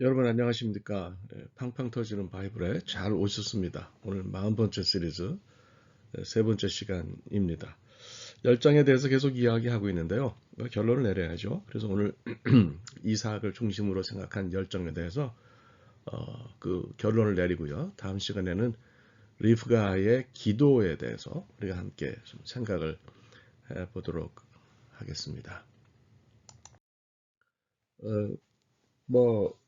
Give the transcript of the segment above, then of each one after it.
여러분 안녕하십니까? 팡팡 터지는 바이블에 잘 오셨습니다. 오늘 40번째 시리즈 세 번째 시간입니다. 열정에 대해서 계속 이야기하고 있는데요. 결론을 내려야죠. 그래서 오늘 이삭을 중심으로 생각한 열정에 대해서 그 결론을 내리고요. 다음 시간에는 리브가의 기도에 대해서 우리가 함께 좀 생각을 해보도록 하겠습니다. 어, 뭐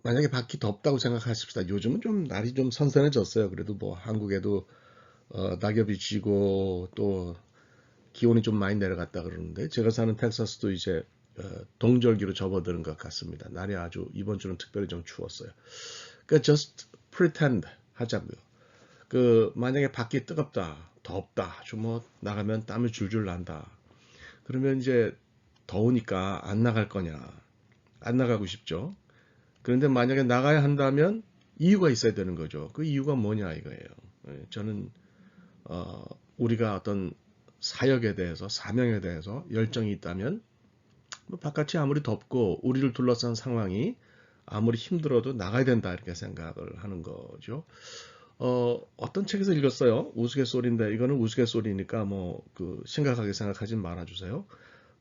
만약에 밖이 덥다고 생각하십시다. 요즘은 좀 날이 좀 선선해졌어요. 그래도 뭐 한국에도 낙엽이 지고 또 기온이 좀 많이 내려갔다 그러는데 제가 사는 텍사스도 이제 동절기로 접어드는 것 같습니다. 날이 아주 이번 주는 특별히 좀 추웠어요. 그러니까 just pretend 하자고요. 그 만약에 밖이 뜨겁다, 덥다, 좀 뭐 나가면 땀이 줄줄 난다. 그러면 이제 더우니까 안 나갈 거냐? 안 나가고 싶죠. 그런데 만약에 나가야 한다면 이유가 있어야 되는 거죠. 그 이유가 뭐냐 이거예요. 저는 우리가 어떤 사역에 대해서 사명에 대해서 열정이 있다면 뭐 바깥이 아무리 덥고 우리를 둘러싼 상황이 아무리 힘들어도 나가야 된다 이렇게 생각을 하는 거죠. 어떤 책에서 읽었어요. 우스갯소리인데 이거는 우스갯소리니까 뭐 그 심각하게 생각하지 말아주세요.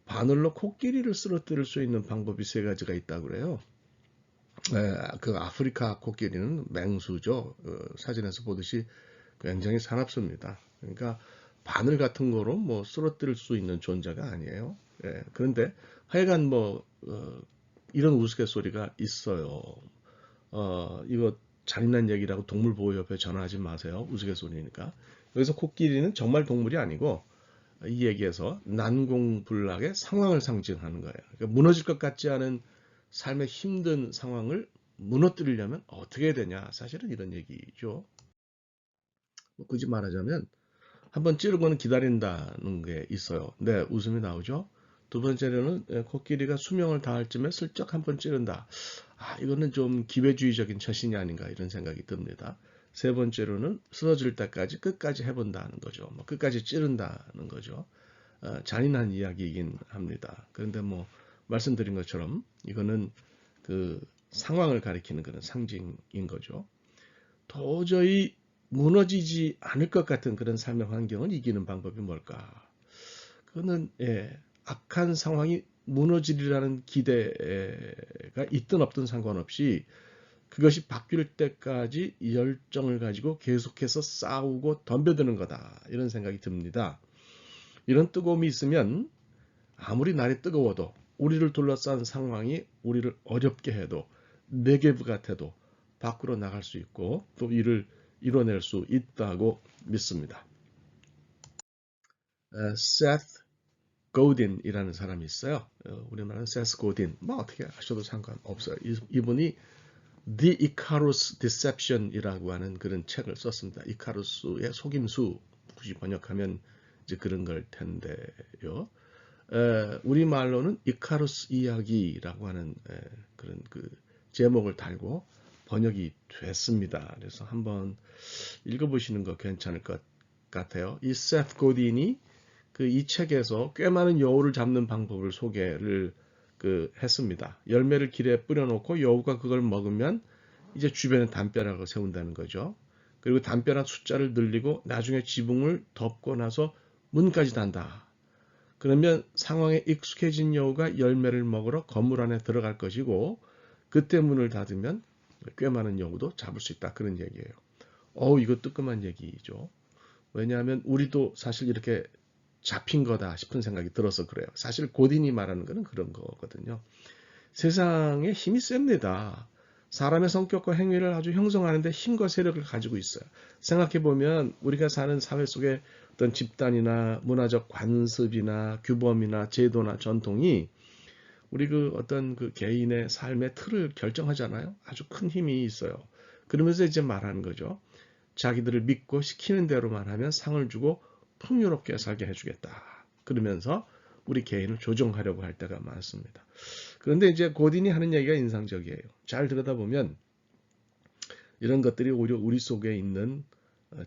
바늘로 코끼리를 쓰러뜨릴 수 있는 방법이 세 가지가 있다고 그래요. 그 아프리카 코끼리는 맹수죠. 사진에서 보듯이 굉장히 사납습니다. 그러니까 바늘 같은 거로 뭐 쓰러뜨릴 수 있는 존재가 아니에요. 그런데 하여간 뭐 이런 우스갯소리가 있어요. 이거 잔인한 얘기라고 동물보호협회 전화하지 마세요. 우스갯소리니까. 여기서 코끼리는 정말 동물이 아니고 이 얘기에서 난공불락의 상황을 상징하는 거예요. 그러니까 무너질 것 같지 않은 삶의 힘든 상황을 무너뜨리려면 어떻게 해야 되냐? 사실은 이런 얘기죠. 뭐 굳이 말하자면 한번 찌르고는 기다린다는 게 있어요. 네, 웃음이 나오죠. 두 번째로는 코끼리가 수명을 다할 쯤에 슬쩍 한번 찌른다. 이거는 좀 기회주의적인 처신이 아닌가 이런 생각이 듭니다. 세 번째로는 쓰러질 때까지 끝까지 해본다는 거죠. 뭐 끝까지 찌른다는 거죠. 잔인한 이야기이긴 합니다. 그런데 뭐 말씀드린 것처럼 이거는 그 상황을 가리키는 그런 상징인 거죠. 도저히 무너지지 않을 것 같은 그런 삶의 환경을 이기는 방법이 뭘까? 그거는 악한 상황이 무너지리라는 기대가 있든 없든 상관없이 그것이 바뀔 때까지 열정을 가지고 계속해서 싸우고 덤벼드는 거다. 이런 생각이 듭니다. 이런 뜨거움이 있으면 아무리 날이 뜨거워도 우리를 둘러싼 상황이 우리를 어렵게 해도 내게부 같아도 밖으로 나갈 수 있고 또 이를 이뤄낼 수 있다고 믿습니다. 세스 고딘이라는 사람이 있어요. 우리말은 세스 고딘. 뭐 어떻게 하셔도 상관없어요. 이분이 The Icarus Deception이라고 하는 그런 책을 썼습니다. 이카루스의 속임수 굳이 번역하면 이제 그런 걸 텐데요. 우리말로는 이카루스 이야기라고 하는 그런 그 제목을 달고 번역이 됐습니다. 그래서 한번 읽어보시는 거 괜찮을 것 같아요. 이 세프 고딘이 그 이 책에서 꽤 많은 여우를 잡는 방법을 소개를 했습니다. 열매를 길에 뿌려놓고 여우가 그걸 먹으면 이제 주변에 담벼락을 세운다는 거죠. 그리고 담벼락 숫자를 늘리고 나중에 지붕을 덮고 나서 문까지 단다. 그러면 상황에 익숙해진 여우가 열매를 먹으러 건물 안에 들어갈 것이고 그때 문을 닫으면 꽤 많은 여우도 잡을 수 있다. 그런 얘기예요. 이거 뜨끔한 얘기죠. 왜냐하면 우리도 사실 이렇게 잡힌 거다 싶은 생각이 들어서 그래요. 사실 고딘이 말하는 거는 그런 거거든요. 세상에 힘이 셉니다. 사람의 성격과 행위를 아주 형성하는데 힘과 세력을 가지고 있어요. 생각해보면 우리가 사는 사회 속에 어떤 집단이나 문화적 관습이나 규범이나 제도나 전통이 우리 그 어떤 그 개인의 삶의 틀을 결정하잖아요. 아주 큰 힘이 있어요. 그러면서 이제 말하는 거죠. 자기들을 믿고 시키는 대로만 하면 상을 주고 풍요롭게 살게 해주겠다. 그러면서 우리 개인을 조종하려고 할 때가 많습니다. 그런데 이제 고딘이 하는 얘기가 인상적이에요. 잘 들여다보면 이런 것들이 오히려 우리 속에 있는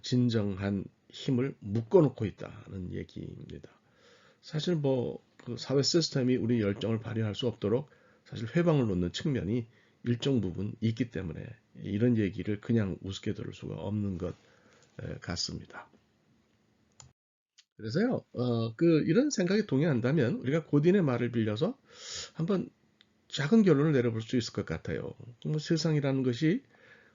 진정한 힘을 묶어놓고 있다는 얘기입니다. 사실 뭐 그 사회 시스템이 우리 열정을 발휘할 수 없도록 사실 회방을 놓는 측면이 일정 부분 있기 때문에 이런 얘기를 그냥 우습게 들을 수가 없는 것 같습니다. 그래서요, 이런 생각에 동의한다면 우리가 고딘의 말을 빌려서 한번 작은 결론을 내려볼 수 있을 것 같아요. 뭐 세상이라는 것이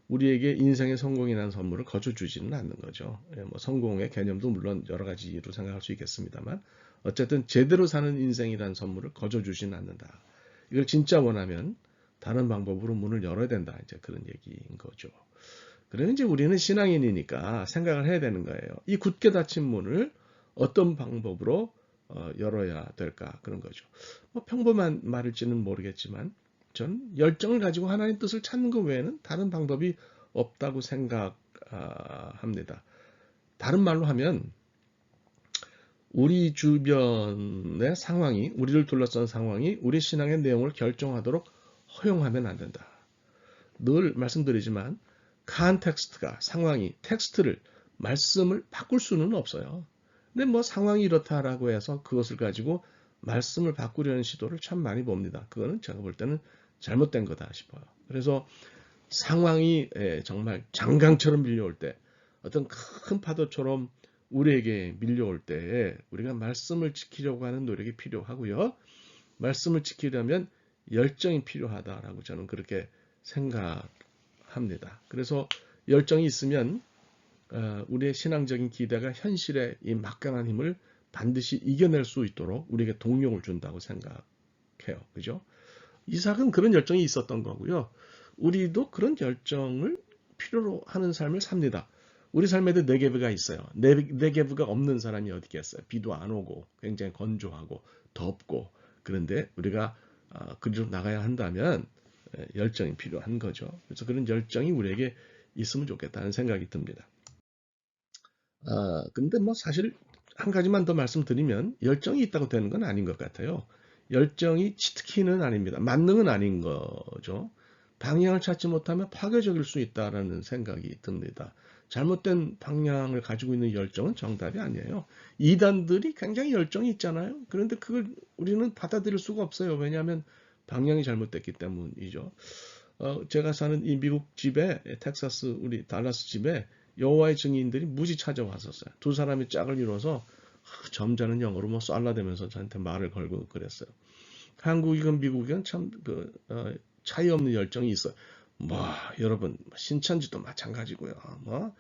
우리에게 인생의 성공이라는 선물을 거저주지는 않는 거죠. 뭐 성공의 개념도 물론 여러 가지로 생각할 수 있겠습니다만 어쨌든 제대로 사는 인생이라는 선물을 거저주지는 않는다. 이걸 진짜 원하면 다른 방법으로 문을 열어야 된다. 이제 그런 얘기인 거죠. 그러면 이제 우리는 신앙인이니까 생각을 해야 되는 거예요. 이 굳게 닫힌 문을 어떤 방법으로 열어야 될까 그런 거죠. 뭐 평범한 말일지는 모르겠지만 전 열정을 가지고 하나님의 뜻을 찾는 것 외에는 다른 방법이 없다고 생각합니다. 다른 말로 하면 우리 주변의 상황이 우리를 둘러싼 상황이 우리 신앙의 내용을 결정하도록 허용하면 안 된다. 늘 말씀드리지만 컨텍스트가 상황이 텍스트를 말씀을 바꿀 수는 없어요. 근데 뭐 상황이 이렇다라고 해서 그것을 가지고 말씀을 바꾸려는 시도를 참 많이 봅니다. 그거는 제가 볼 때는 잘못된 거다 싶어요. 그래서 상황이 정말 장강처럼 밀려올 때 어떤 큰 파도처럼 우리에게 밀려올 때 우리가 말씀을 지키려고 하는 노력이 필요하고요. 말씀을 지키려면 열정이 필요하다라고 저는 그렇게 생각합니다. 그래서 열정이 있으면 우리의 신앙적인 기대가 현실의 이 막강한 힘을 반드시 이겨낼 수 있도록 우리에게 동력을 준다고 생각해요. 그죠? 이삭은 그런 열정이 있었던 거고요. 우리도 그런 열정을 필요로 하는 삶을 삽니다. 우리 삶에도 네게브가 있어요. 네게브가 없는 사람이 어디 있겠어요? 비도 안 오고 굉장히 건조하고 덥고 그런데 우리가 그리로 나가야 한다면 열정이 필요한 거죠. 그래서 그런 열정이 우리에게 있으면 좋겠다는 생각이 듭니다. 근데 뭐 사실 한 가지만 더 말씀드리면 열정이 있다고 되는 건 아닌 것 같아요. 열정이 치트키는 아닙니다. 만능은 아닌 거죠. 방향을 찾지 못하면 파괴적일 수 있다라는 생각이 듭니다. 잘못된 방향을 가지고 있는 열정은 정답이 아니에요. 이단들이 굉장히 열정이 있잖아요. 그런데 그걸 우리는 받아들일 수가 없어요. 왜냐하면 방향이 잘못됐기 때문이죠. 제가 사는 이 미국 집에 텍사스 우리 달라스 집에 여호와의 증인들이 무지 찾아왔었어요. 두 사람이 짝을 이뤄서 점잖은 영어로 뭐 쌀라대면서 저한테 말을 걸고 그랬어요. 한국이건 미국이건 참 차이 없는 열정이 있어요. 뭐 여러분 신천지도 마찬가지고요. 뭐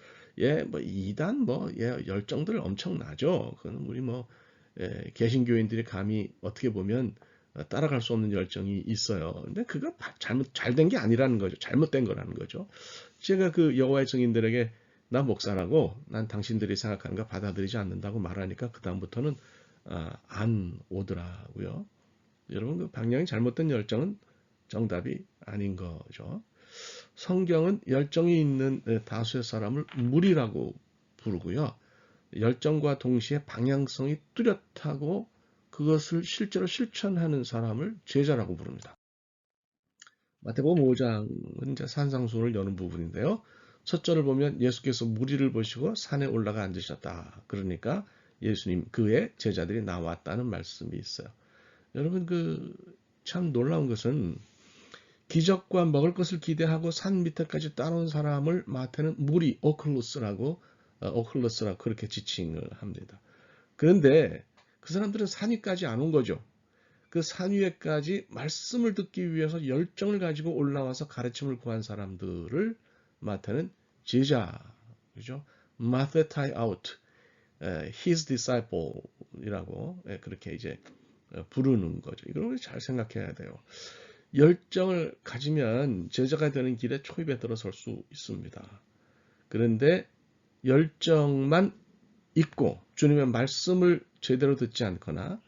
이단 열정들 엄청나죠. 그건 우리 개신교인들이 감히 어떻게 보면 따라갈 수 없는 열정이 있어요. 근데 그거 잘된 게 아니라는 거죠. 잘못된 거라는 거죠. 제가 그 여호와의 증인들에게 나 목사라고 난 당신들이 생각하는 거 받아들이지 않는다고 말하니까 그다음부터는 안 오더라고요. 여러분 그 방향이 잘못된 열정은 정답이 아닌 거죠. 성경은 열정이 있는 다수의 사람을 무리라고 부르고요. 열정과 동시에 방향성이 뚜렷하고 그것을 실제로 실천하는 사람을 제자라고 부릅니다. 마태복음 5장은 이제 산상수훈을 여는 부분인데요. 첫 절을 보면 예수께서 무리를 보시고 산에 올라가 앉으셨다. 그러니까 예수님 그의 제자들이 나왔다는 말씀이 있어요. 여러분 참 놀라운 것은 기적과 먹을 것을 기대하고 산 밑에까지 따라온 사람을 마태는 무리 오클루스라고 그렇게 지칭을 합니다. 그런데 그 사람들은 산 위까지 안 온 거죠. 그 산 위에까지 말씀을 듣기 위해서 열정을 가지고 올라와서 가르침을 구한 사람들을 마태는 제자, 그죠? 마테타이 아웃, his disciple이라고 그렇게 이제 부르는 거죠. 이걸 우리 잘 생각해야 돼요. 열정을 가지면 제자가 되는 길에 초입에 들어설 수 있습니다. 그런데 열정만 있고 주님의 말씀을 제대로 듣지 않거나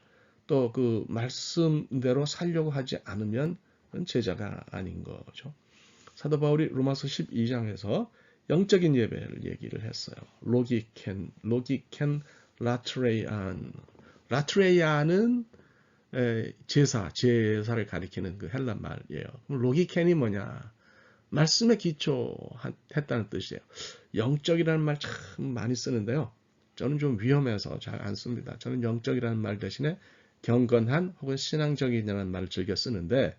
또 그 말씀대로 살려고 하지 않으면 제자가 아닌 거죠. 사도 바울이 로마서 12장에서 영적인 예배를 얘기를 했어요. 로기켄, 라트레이안. 라트레이안은 제사를 가리키는 그 헬란 말이에요. 로기켄이 뭐냐? 말씀에 기초했다는 뜻이에요. 영적이라는 말 참 많이 쓰는데요. 저는 좀 위험해서 잘 안 씁니다. 저는 영적이라는 말 대신에 경건한 혹은 신앙적이라는 말을 즐겨 쓰는데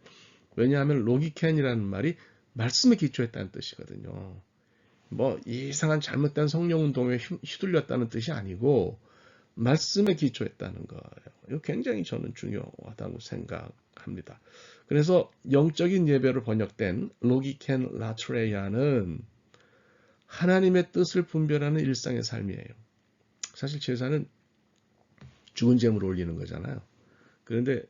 왜냐하면 로기켄이라는 말이 말씀에 기초했다는 뜻이거든요. 뭐 이상한 잘못된 성령 운동에 휘둘렸다는 뜻이 아니고 말씀에 기초했다는 거예요. 이거 굉장히 저는 중요하다고 생각합니다. 그래서 영적인 예배로 번역된 로기켄 라트레야는 하나님의 뜻을 분별하는 일상의 삶이에요. 사실 제사는 죽은 제물을 올리는 거잖아요. 그런데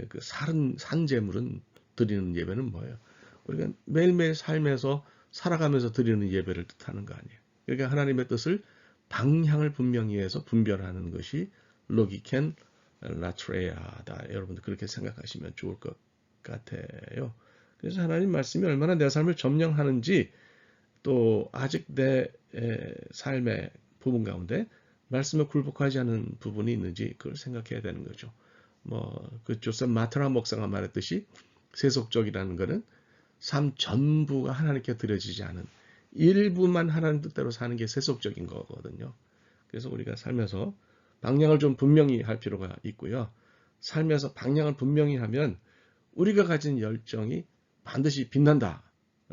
그 산 제물은 드리는 예배는 뭐예요? 우리가 매일매일 삶에서 살아가면서 드리는 예배를 뜻하는 거 아니에요. 그러니까 하나님의 뜻을 방향을 분명히 해서 분별하는 것이 로기켄 라트레아다. 여러분들 그렇게 생각하시면 좋을 것 같아요. 그래서 하나님 말씀이 얼마나 내 삶을 점령하는지 또 아직 내 삶의 부분 가운데 말씀에 굴복하지 않은 부분이 있는지 그걸 생각해야 되는 거죠. 그 조셉 마트라 목사가 말했듯이 세속적이라는 것은 삶 전부가 하나님께 드려지지 않은 일부만 하나님 뜻대로 사는 게 세속적인 거거든요. 그래서 우리가 살면서 방향을 좀 분명히 할 필요가 있고요. 살면서 방향을 분명히 하면 우리가 가진 열정이 반드시 빛난다.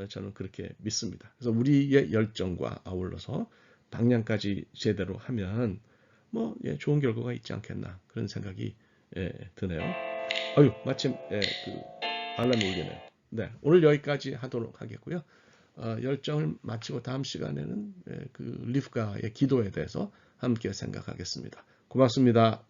저는 그렇게 믿습니다. 그래서 우리의 열정과 아울러서 방향까지 제대로 하면 좋은 결과가 있지 않겠나 그런 생각이 드네요. 아유, 마침 그 알람이 울리네요. 네, 오늘 여기까지 하도록 하겠고요. 열정을 마치고 다음 시간에는 그 리브가의 기도에 대해서 함께 생각하겠습니다. 고맙습니다.